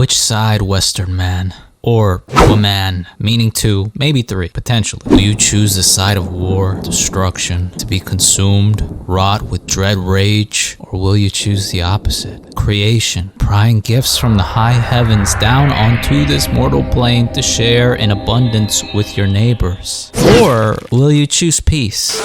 Which side, Western man? Or woman, meaning two, maybe three, potentially. Will you choose the side of war, destruction, to be consumed, rot with dread rage? Or will you choose the opposite? Creation, prying gifts from the high heavens down onto this mortal plane to share in abundance with your neighbors? Or will you choose peace?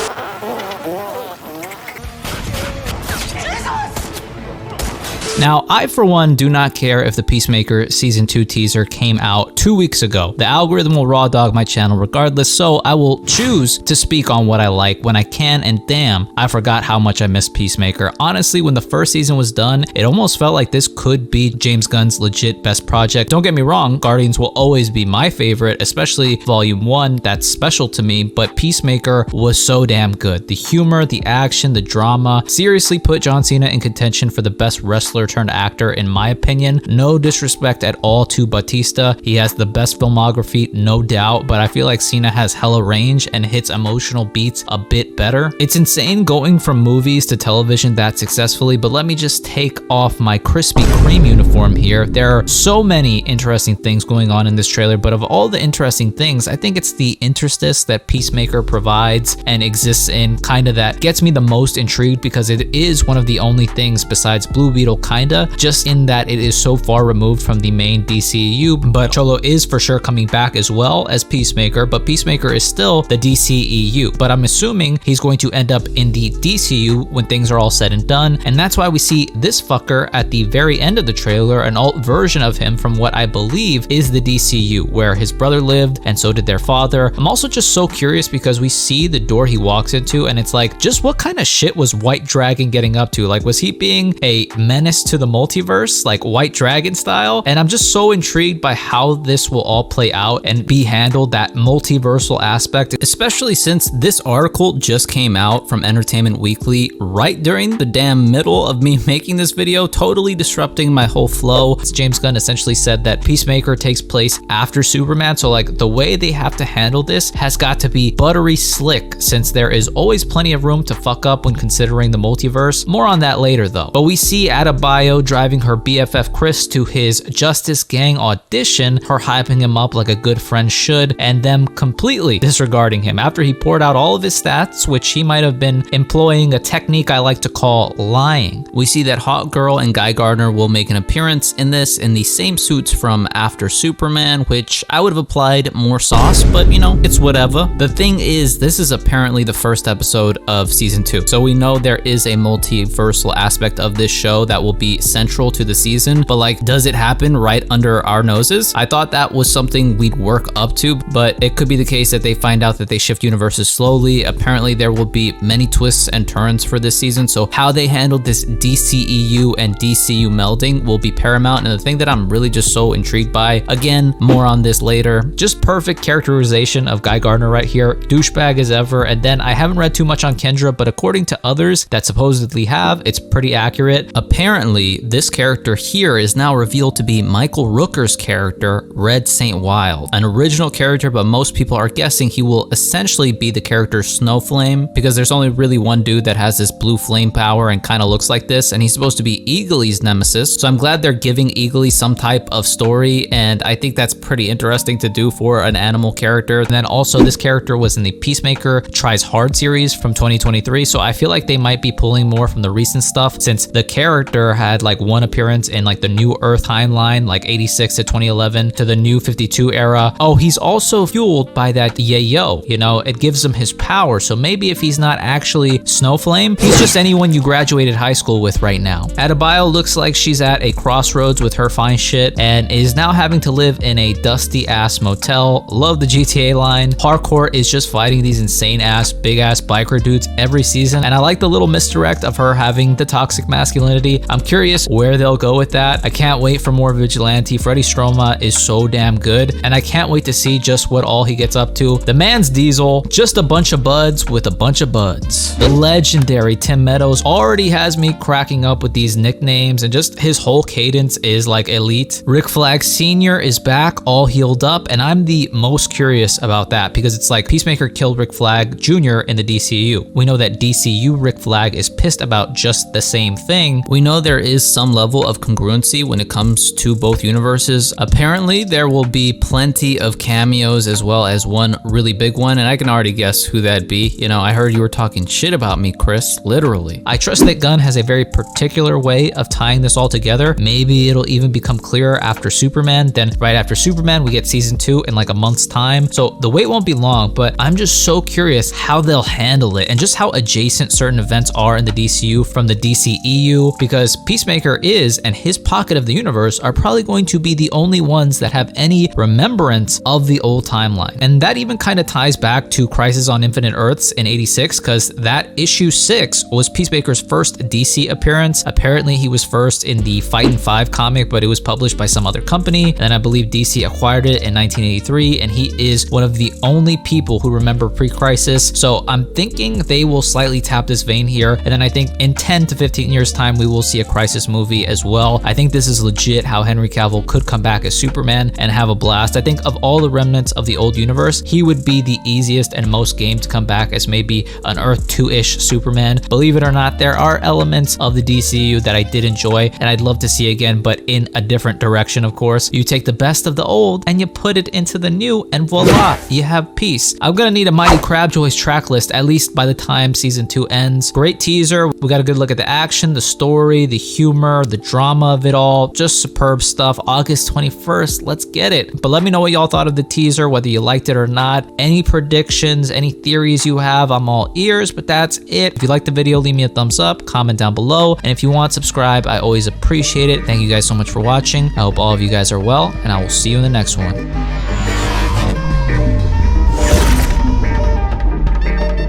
Now, I for one do not care if the Peacemaker Season 2 teaser came out 2 weeks ago. The algorithm will raw dog my channel regardless, so I will choose to speak on what I like when I can, and damn, I forgot how much I missed Peacemaker. Honestly, when the first season was done, it almost felt like this could be James Gunn's legit best project. Don't get me wrong, Guardians will always be my favorite, especially Volume 1, that's special to me, but Peacemaker was so damn good. The humor, the action, the drama, seriously put John Cena in contention for the best wrestler turned actor in my opinion. No disrespect at all to Batista, he has the best filmography, no doubt, but I feel like Cena has hella range and hits emotional beats a bit better. It's insane going from movies to television that successfully, but let me just take off my Krispy Kreme uniform here. There are so many interesting things going on in this trailer, but of all the interesting things, I think it's the interstice that Peacemaker provides and exists in kinda that gets me the most intrigued, because it is one of the only things besides Blue Beetle kinda, just in that it is so far removed from the main DCEU, but Cholo is for sure coming back as well as Peacemaker, but Peacemaker is still the DCEU, but I'm assuming he's going to end up in the DCU when things are all said and done, and that's why we see this fucker at the very end of the trailer, an alt version of him from what I believe is the DCU, where his brother lived and so did their father. I'm also just so curious because we see the door he walks into and it's like, just what kind of shit was White Dragon getting up to? Like, was he being a menace to the multiverse, like White Dragon style? And I'm just so intrigued by how this will all play out and be handled, that multiversal aspect, especially since this article just came out from Entertainment Weekly right during the damn middle of me making this video, totally disrupting my whole flow. James Gunn essentially said that Peacemaker takes place after Superman, so like the way they have to handle this has got to be buttery slick, since there is always plenty of room to fuck up when considering the multiverse. More on that later though. But we see Adebayo driving her BFF Chris to his Justice Gang audition, her hyping him up like a good friend should, and them completely disregarding him after he poured out all of his stats, which he might have been employing a technique I like to call lying. We see that Hot Girl and Guy Gardner will make an appearance in this in the same suits from after Superman, which I would have applied more sauce, but you know, it's whatever. The thing is, this is apparently the first episode of season 2, so we know there is a multiversal aspect of this show that will be central to the season, but like, does it happen right under our noses? I thought that was something we'd work up to, but it could be the case that they find out that they shift universes slowly. Apparently there will be many twists and turns for this season, so how they handle this DCEU and DCU melding will be paramount, and the thing that I'm really just so intrigued by, again, more on this later, just perfect characterization of Guy Gardner right here, douchebag as ever. And then I haven't read too much on Kendra, but according to others that supposedly have, it's pretty accurate. Apparently this character here is now revealed to be Michael Rooker's character, Red Saint Wild, an original character, but most people are guessing he will essentially be the character Snowflame, because there's only really one dude that has this blue flame power and kind of looks like this, and he's supposed to be Eagly's nemesis, so I'm glad they're giving Eagly some type of story, and I think that's pretty interesting to do for an animal character. And then also this character was in the Peacemaker Tries Hard series from 2023, so I feel like they might be pulling more from the recent stuff, since the character had like one appearance in like the New Earth timeline, like 86 to 2011 to the New 52 era. Oh, he's also fueled by that yayo, you know, it gives him his power, so maybe if he's not actually Snowflame, he's just anyone you graduated high school with right now. Adebayo looks like she's at a crossroads with her fine shit and is now having to live in a dusty ass motel. Love the GTA line. Hardcore is just fighting these insane ass, big ass biker dudes every season, and I like the little misdirect of her having the toxic masculinity. I'm curious where they'll go with that. I can't wait for more Vigilante. Freddie Stroma is so damn good, and I can't wait to see just what all he gets up to. The man's Diesel, just a bunch of buds with a bunch of buds. The legendary Tim Meadows already has me cracking up with these nicknames, and just his whole cadence is like elite. Rick Flag Sr. is back, all healed up, and I'm the most curious about that because it's like Peacemaker killed Rick Flag Jr. in the DCU. We know that DCU Rick Flag is pissed about just the same thing. We know there there is some level of congruency when it comes to both universes. Apparently, there will be plenty of cameos as well as one really big one, and I can already guess who that'd be. You know, I heard you were talking shit about me, Chris, literally. I trust that Gunn has a very particular way of tying this all together. Maybe it'll even become clearer after Superman. Then right after Superman, we get season 2 in like a month's time. So the wait won't be long, but I'm just so curious how they'll handle it and just how adjacent certain events are in the DCU from the DCEU, because Peacemaker is, and his pocket of the universe are probably going to be the only ones that have any remembrance of the old timeline. And that even kind of ties back to Crisis on Infinite Earths in 86, because that issue 6 was Peacemaker's first DC appearance. Apparently he was first in the Fightin' 5 comic, but it was published by some other company, and I believe DC acquired it in 1983, and he is one of the only people who remember pre-Crisis. So I'm thinking they will slightly tap this vein here, and then I think in 10 to 15 years time we will see a Crisis movie as well. I think this is legit how Henry Cavill could come back as Superman and have a blast. I think of all the remnants of the old universe, he would be the easiest and most game to come back as maybe an Earth 2-ish Superman. Believe it or not, there are elements of the DCU that I did enjoy and I'd love to see again, but in a different direction, of course. You take the best of the old and you put it into the new, and voila, you have peace. I'm gonna need a Mighty Crabjoy's track list at least by the time season 2 ends. Great teaser. We got a good look at the action, the story, the humor, the drama of it all. Just superb stuff. August 21st, let's get it. But let me know what y'all thought of the teaser, whether you liked it or not. Any predictions, any theories you have, I'm all ears, but that's it. If you liked the video, leave me a thumbs up, comment down below, and if you want, subscribe. I always appreciate it. Thank you guys so much for watching. I hope all of you guys are well, and I will see you in the next one.